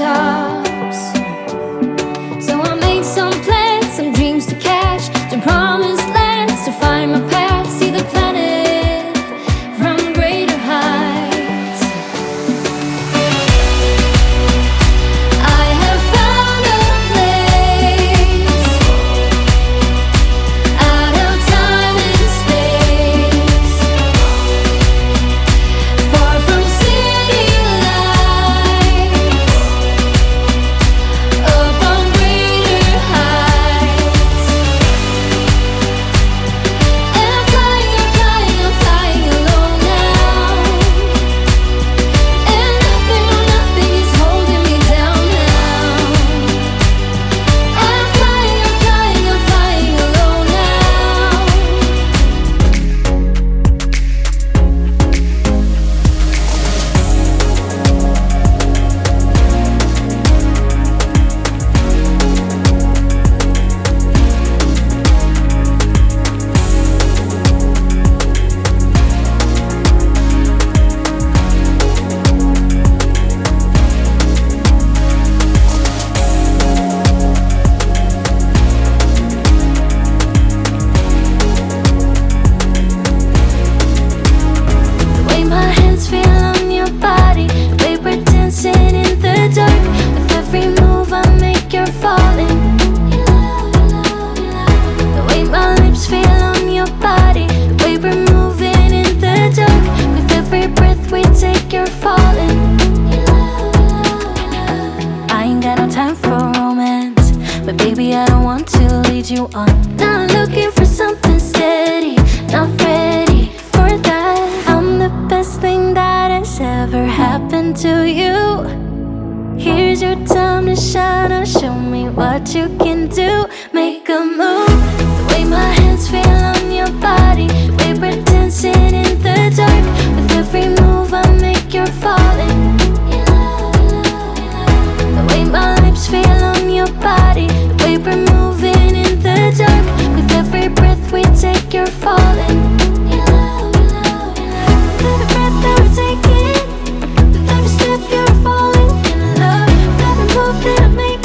tops. So I made some plans, some dreams to catch, to promised lands, to find my path, see the planet from greater heights. I have found a place out of time and space, far from city lights, up on greater heights. And I'm flying, I'm flying, I'm flying alone now. And nothing, no nothing is holding me down now. I'm flying, I'm flying, I'm flying alone now. The way my hands feel on your body, the way we're dancing in the dark. With every move I make, you're falling. The way my lips feel on your body, the way we're moving in the dark. With every breath we take, you're falling. I ain't got no time for romance, but baby, I don't want to lead you on. Not looking for something steady, not ready for that. I'm the best thing that has ever happened to you. Here's your time to shine, now show me what you can do. Make a move. The way my hands feel on your body, the way we're dancing in the dark. With every move I make, you're falling. The way my lips feel on your body, the way we're moving in the dark. With every breath we take, you're falling. With every breath that we're taking, with every step you're falling in love. With every move that I'm making.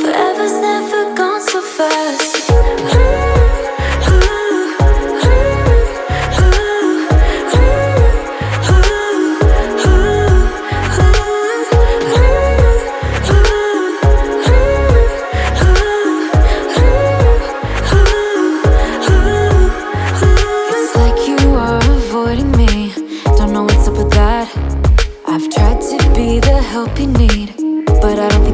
Forever's never gone so fast. It's like you are avoiding me. Don't know what's up with that. I've tried to be the help you need, but I don't think